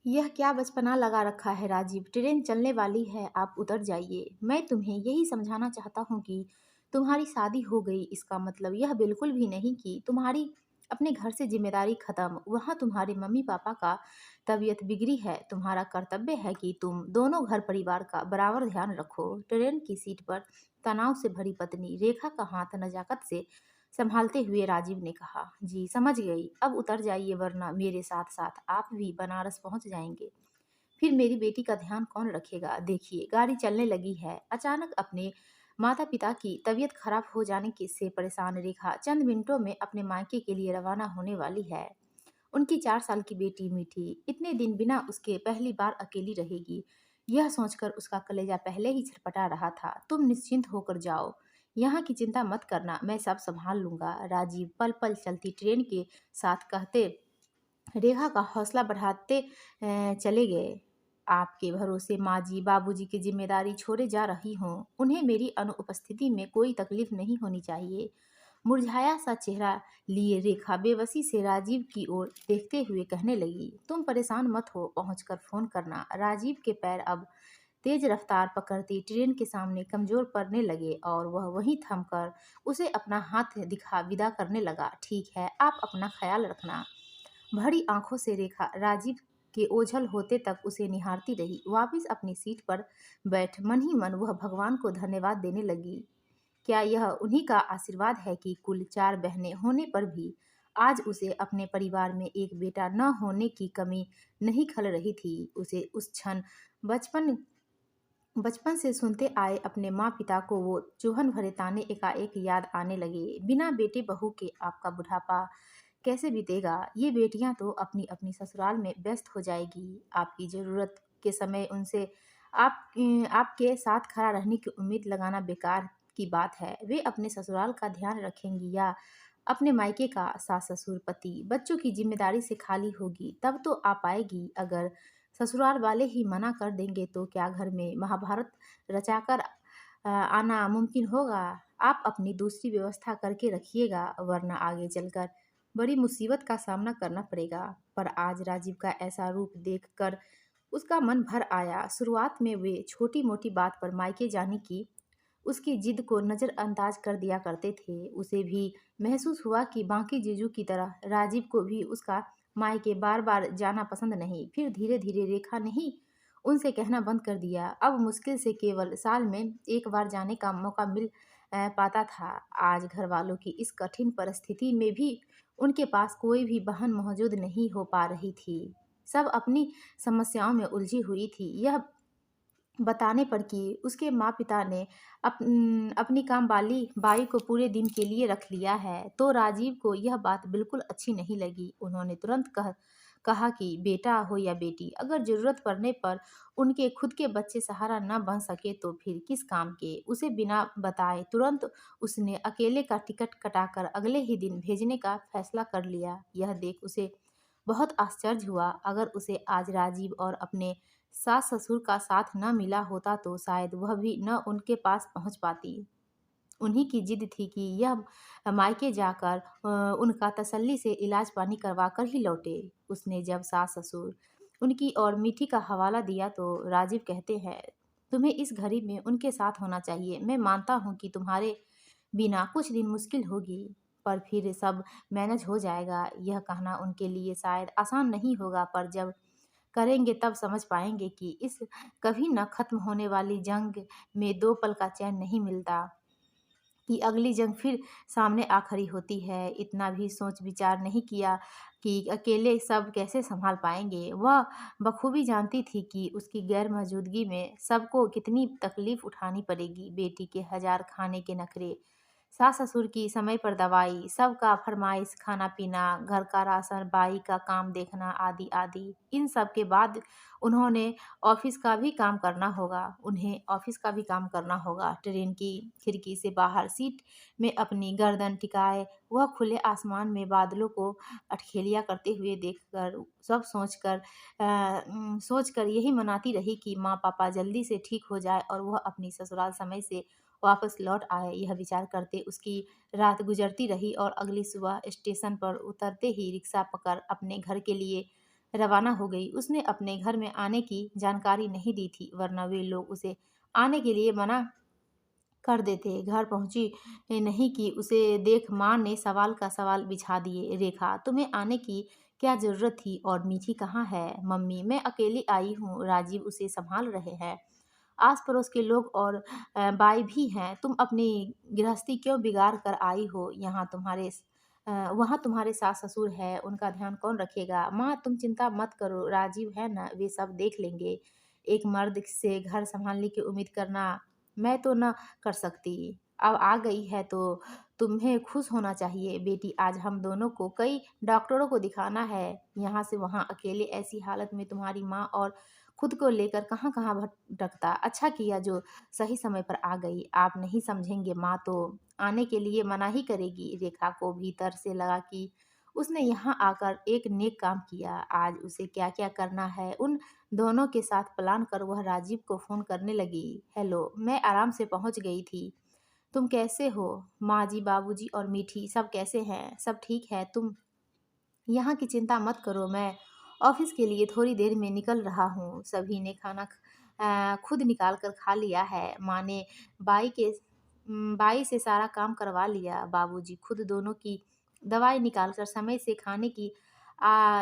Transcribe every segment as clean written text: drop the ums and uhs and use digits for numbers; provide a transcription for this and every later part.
यह क्या बचपना लगा रखा है राजीव। ट्रेन चलने वाली है, आप उतर जाइए। मैं तुम्हें यही समझाना चाहता हूँ कि तुम्हारी शादी हो गई, इसका मतलब यह बिल्कुल भी नहीं कि तुम्हारी अपने घर से जिम्मेदारी खत्म। वहाँ तुम्हारे मम्मी पापा का तबीयत बिगड़ी है। तुम्हारा कर्तव्य है कि तुम दोनों घर परिवार का बराबर ध्यान रखो। ट्रेन की सीट पर तनाव से भरी पत्नी रेखा का हाथ नजाकत से संभालते हुए राजीव ने कहा, जी समझ गई, अब उतर जाइए वरना मेरे साथ साथ आप भी बनारस पहुंच जाएंगे। फिर मेरी बेटी का ध्यान कौन रखेगा। देखिए गाड़ी चलने लगी है। अचानक अपने माता पिता की तबीयत खराब हो जाने के से परेशान रेखा चंद मिनटों में अपने मायके के लिए रवाना होने वाली है। उनकी 4 साल की बेटी मीठी इतने दिन बिना उसके पहली बार अकेली रहेगी। यह सोचकर उसका कलेजा पहले ही छटपटा रहा था। तुम निश्चिंत होकर जाओ, यहाँ की चिंता मत करना, मैं सब संभाल लूंगा। राजीव पल पल चलती ट्रेन के साथ कहते रेखा का हौसला बढ़ाते चले गए। आपके भरोसे माँ जी बाबूजी की जिम्मेदारी छोड़े जा रही हूँ। उन्हें मेरी अनुपस्थिति में कोई तकलीफ नहीं होनी चाहिए। मुरझाया सा चेहरा लिए रेखा बेबसी से राजीव की ओर देखते हुए कहने लगी, तुम परेशान मत हो, पहुंचकर फोन करना। राजीव के पैर अब तेज रफ्तार पकड़ती ट्रेन के सामने कमजोर पड़ने लगे और वह वहीं थमकर उसे अपना हाथ दिखा विदा करने लगा। ठीक है, आप अपना ख्याल रखना। भरी आंखों से रेखा राजीव के ओझल होते तक उसे निहारती रही। वापस अपनी सीट पर बैठ मन ही मन वह भगवान को धन्यवाद देने लगी। क्या यह उन्हीं का आशीर्वाद है कि कुल 4 बहनें होने पर भी आज उसे अपने परिवार में एक बेटा न होने की कमी नहीं खल रही थी। उसे उस क्षण बचपन बचपन से सुनते आए अपने माँ पिता को वो चुभन भरे ताने एकाएक याद आने लगे। बिना बेटे बहू के आपका बुढ़ापा कैसे बीतेगा। ये बेटियां तो अपनी अपनी ससुराल में व्यस्त हो जाएगी। आपकी ज़रूरत के समय उनसे आपके साथ खड़ा रहने की उम्मीद लगाना बेकार की बात है। वे अपने ससुराल का ध्यान रखेंगी या अपने मायके का सास ससुर पति बच्चों की जिम्मेदारी से खाली होगी तब तो आ पाएगी। अगर ससुराल वाले ही मना कर देंगे तो क्या घर में महाभारत रचाकर आना मुमकिन होगा। आप अपनी दूसरी व्यवस्था करके रखिएगा वरना आगे चलकर बड़ी मुसीबत का सामना करना पड़ेगा। पर आज राजीव का ऐसा रूप देखकर उसका मन भर आया। शुरुआत में वे छोटी मोटी बात पर मायके जाने की उसकी जिद को नज़रअंदाज कर दिया करते थे। उसे भी महसूस हुआ कि बाकी जीजू की तरह राजीव को भी उसका मायके बार बार जाना पसंद नहीं। फिर धीरे धीरे रेखा ने ही उनसे कहना बंद कर दिया। अब मुश्किल से केवल साल में एक बार जाने का मौका मिल पाता था। आज घर वालों की इस कठिन परिस्थिति में भी उनके पास कोई भी बहन मौजूद नहीं हो पा रही थी। सब अपनी समस्याओं में उलझी हुई थी। यह बताने पर कि उसके माँ पिता ने अपनी काम वाली बाई को पूरे दिन के लिए रख लिया है तो राजीव को यह बात बिल्कुल अच्छी नहीं लगी। उन्होंने तुरंत कहा कि बेटा हो या बेटी, अगर जरूरत पड़ने पर उनके खुद के बच्चे सहारा न बन सके तो फिर किस काम के। उसे बिना बताए तुरंत उसने अकेले का टिकट कटाकर अगले ही दिन भेजने का फैसला कर लिया। यह देख उसे बहुत आश्चर्य हुआ। अगर उसे आज राजीव और अपने सास ससुर का साथ न मिला होता तो शायद वह भी न उनके पास पहुंच पाती। उन्हीं की जिद थी कि यह मायके जाकर उनका तसल्ली से इलाज पानी करवा कर ही लौटे। उसने जब सास ससुर उनकी और मीठी का हवाला दिया तो राजीव कहते हैं, तुम्हें इस घड़ी में उनके साथ होना चाहिए। मैं मानता हूँ कि तुम्हारे बिना कुछ दिन मुश्किल होगी पर फिर सब मैनेज हो जाएगा। यह कहना उनके लिए शायद आसान नहीं होगा पर जब करेंगे तब समझ पाएंगे कि इस कभी न खत्म होने वाली जंग में 2 पल का चैन नहीं मिलता कि अगली जंग फिर सामने आ खड़ी होती है। इतना भी सोच विचार नहीं किया कि अकेले सब कैसे संभाल पाएंगे। वह बखूबी जानती थी कि उसकी गैर मौजूदगी में सबको कितनी तकलीफ उठानी पड़ेगी। बेटी के 1000 खाने के नखरे, सास ससुर की समय पर दवाई, सबका फरमाइश खाना पीना, घर का राशन, बाई का काम देखना आदि आदि। इन सब के बाद उन्हें ऑफिस का भी काम करना होगा। ट्रेन की खिड़की से बाहर सीट में अपनी गर्दन टिकाए वह खुले आसमान में बादलों को अटखेलिया करते हुए देखकर सब सोचकर यही मनाती रही कि माँ पापा जल्दी से ठीक हो जाए और वह अपनी ससुराल समय से वापस लौट आए। यह विचार करते उसकी रात गुजरती रही और अगली सुबह स्टेशन पर उतरते ही रिक्शा पकड़ अपने घर के लिए रवाना हो गई। उसने अपने घर में आने की जानकारी नहीं दी थी, वरना वे लोग उसे आने के लिए मना कर देते। घर पहुंची नहीं कि उसे देख माँ ने सवाल का सवाल बिछा दिए। रेखा, तुम्हें आने की क्या जरूरत थी? और मीठी कहाँ है? मम्मी, मैं अकेली आई हूँ, राजीव उसे संभाल रहे हैं। आस पड़ोस के लोग और बाई भी हैं। तुम अपनी गृहस्थी क्यों बिगाड़ कर आई हो? वहाँ तुम्हारे सास ससुर है, उनका ध्यान कौन रखेगा? माँ, तुम चिंता मत करो, राजीव है ना, वे सब देख लेंगे। एक मर्द से घर संभालने की उम्मीद करना मैं तो न कर सकती। अब आ गई है तो तुम्हें खुश होना चाहिए बेटी। आज हम दोनों को कई डॉक्टरों को दिखाना है, यहाँ से वहाँ अकेले ऐसी हालत में तुम्हारी माँ और खुद को लेकर कहाँ कहाँ भटकता। अच्छा किया जो सही समय पर आ गई। आप नहीं समझेंगे, माँ तो आने के लिए मना ही करेगी। रेखा को भीतर से लगा कि उसने यहाँ आकर एक नेक काम किया। आज उसे क्या क्या करना है उन दोनों के साथ प्लान कर वह राजीव को फोन करने लगी। हेलो, मैं आराम से पहुंच गई थी। तुम कैसे हो? माँ जी, बाबूजी और मीठी सब कैसे हैं? सब ठीक है। तुम यहाँ की चिंता मत करो, मैं ऑफिस के लिए थोड़ी देर में निकल रहा हूँ। सभी ने खाना खुद निकाल कर खा लिया है। माँ ने बाई से सारा काम करवा लिया। बाबूजी खुद दोनों की दवाई निकाल कर समय से खाने की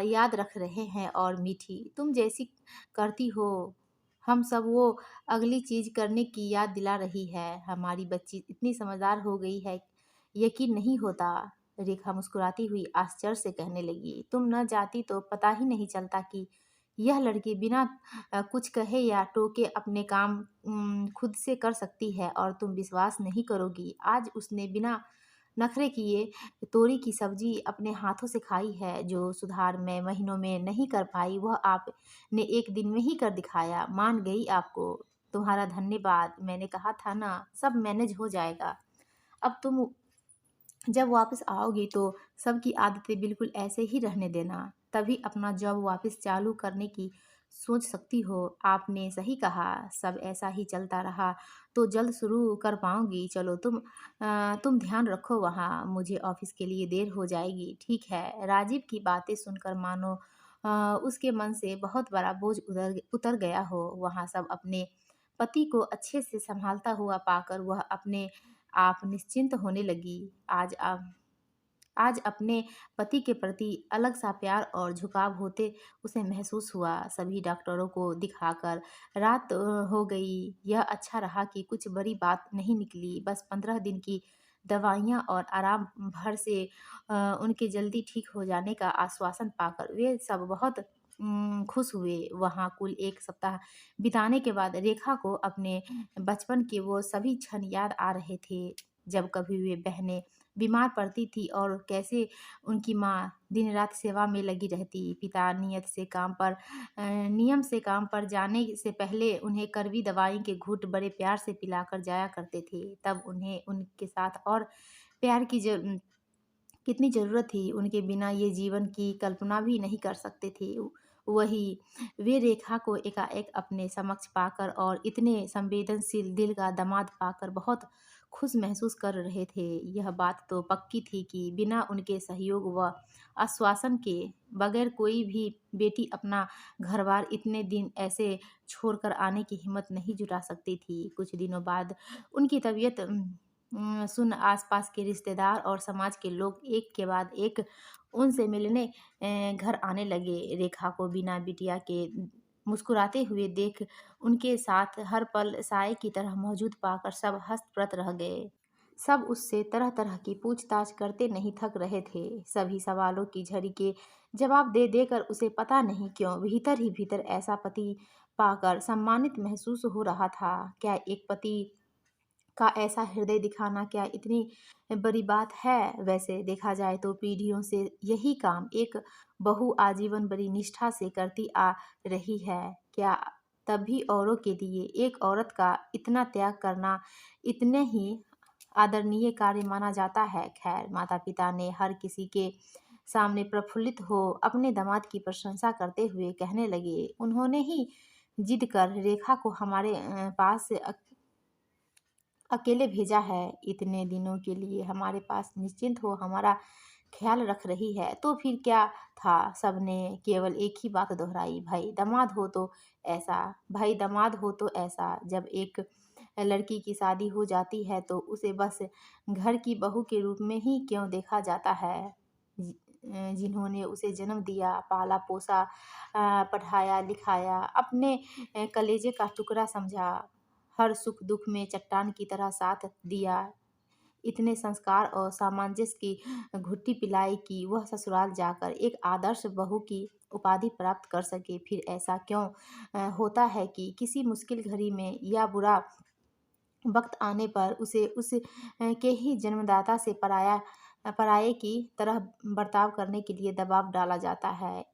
याद रख रहे हैं। और मीठी, तुम जैसी करती हो हम सब वो अगली चीज करने की याद दिला रही है। हमारी बच्ची इतनी समझदार हो गई है, यकीन नहीं होता। रेखा मुस्कुराती हुई आश्चर्य से कहने लगी, तुम न जाती तो पता ही नहीं चलता कि यह लड़की बिना कुछ कहे या टोके अपने काम खुद से कर सकती है। और तुम विश्वास नहीं करोगी, आज उसने बिना नखरे किए तोरी की सब्जी अपने हाथों से खाई है। जो सुधार मैं महीनों में नहीं कर पाई, वह आपने एक दिन में ही कर दिखाया। मान गई आपको, तुम्हारा धन्यवाद। मैंने कहा था ना, सब मैनेज हो जाएगा। अब तुम जब वापस आओगी तो सबकी आदतें बिल्कुल ऐसे ही रहने देना, तभी अपना जॉब वापस चालू करने की सोच सकती हो। आपने सही कहा, सब ऐसा ही चलता रहा तो जल्द शुरू कर पाऊंगी। चलो, तुम ध्यान रखो वहाँ, मुझे ऑफिस के लिए देर हो जाएगी। ठीक है। राजीव की बातें सुनकर मानो उसके मन से बहुत बड़ा बोझ उतर उतर गया हो। वहाँ सब अपने पति को अच्छे से संभालता हुआ पाकर वह अपने आप निश्चिंत होने लगी। आज अपने पति के प्रति अलग सा प्यार और झुकाव होते उसे महसूस हुआ। सभी डॉक्टरों को दिखाकर रात हो गई। यह अच्छा रहा कि कुछ बड़ी बात नहीं निकली। बस 15 दिन की दवाइयाँ और आराम भर से उनके जल्दी ठीक हो जाने का आश्वासन पाकर वे सब बहुत खुश हुए। वहाँ कुल 1 सप्ताह बिताने के बाद रेखा को अपने बचपन के वो सभी क्षण याद आ रहे थे, जब कभी वे बहनें बीमार पड़ती थी और कैसे उनकी माँ दिन रात सेवा में लगी रहती। पिता नियम से काम पर जाने से पहले उन्हें कड़वी दवाई के घूंट बड़े प्यार से पिलाकर जाया करते थे। तब उन्हें उनके साथ और प्यार की कितनी ज़रूरत थी। उनके बिना ये जीवन की कल्पना भी नहीं कर सकते थे। वही वे रेखा को एकाएक अपने समक्ष पाकर और इतने संवेदनशील दिल का दामाद पाकर बहुत खुश महसूस कर रहे थे। यह बात तो पक्की थी कि बिना उनके सहयोग व आश्वासन के बगैर कोई भी बेटी अपना घरबार इतने दिन ऐसे छोड़कर आने की हिम्मत नहीं जुटा सकती थी। कुछ दिनों बाद उनकी तबीयत सुन आसपास के रिश्तेदार और समाज के लोग एक के बाद एक उनसे मिलने घर आने लगे। रेखा को बिना बिटिया के मुस्कुराते हुए देख उनके साथ हर पल साए की तरह मौजूद पाकर सब हस्तप्रत रह गए। सब उससे तरह तरह की पूछताछ करते नहीं थक रहे थे। सभी सवालों की झड़ी के जवाब दे देकर उसे पता नहीं क्यों भीतर ही भीतर ऐसा पति पाकर सम्मानित महसूस हो रहा था। क्या एक पति का ऐसा हृदय दिखाना क्या इतनी बड़ी बात है? वैसे देखा जाए तो पीढ़ियों से यही काम एक बहू आजीवन बड़ी निष्ठा से करती आ रही है। क्या तब भी औरों के लिए एक औरत का इतना त्याग करना इतने ही आदरणीय कार्य माना जाता है? खैर, माता पिता ने हर किसी के सामने प्रफुल्लित हो अपने दामाद की प्रशंसा करते हुए कहने लगे, उन्होंने ही जिद कर रेखा को हमारे पास अकेले भेजा है। इतने दिनों के लिए हमारे पास निश्चिंत हो हमारा ख्याल रख रही है। तो फिर क्या था? सबने केवल एक ही बात दोहराई, भाई दामाद हो तो ऐसा, भाई दामाद हो तो ऐसा। जब एक लड़की की शादी हो जाती है तो उसे बस घर की बहू के रूप में ही क्यों देखा जाता है? जिन्होंने उसे जन्म दिया, पाला पोसा, पढ़ाया लिखाया, अपने कलेजे का टुकड़ा समझा, हर सुख दुख में चट्टान की तरह साथ दिया, इतने संस्कार और सामंजस्य की घुट्टी पिलाई कि वह ससुराल जाकर एक आदर्श बहू की उपाधि प्राप्त कर सके। फिर ऐसा क्यों होता है कि किसी मुश्किल घड़ी में या बुरा वक्त आने पर उसे के ही जन्मदाता से पराये की तरह बर्ताव करने के लिए दबाव डाला जाता है?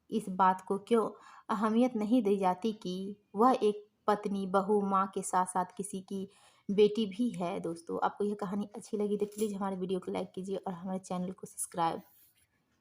इस बात को क्यों अहमियत नहीं दी जाती कि वह एक पत्नी, बहू, माँ के साथ-साथ किसी की बेटी भी है। दोस्तों, आपको यह कहानी अच्छी लगी तो प्लीज़ हमारे वीडियो को लाइक कीजिए और हमारे चैनल को सब्सक्राइब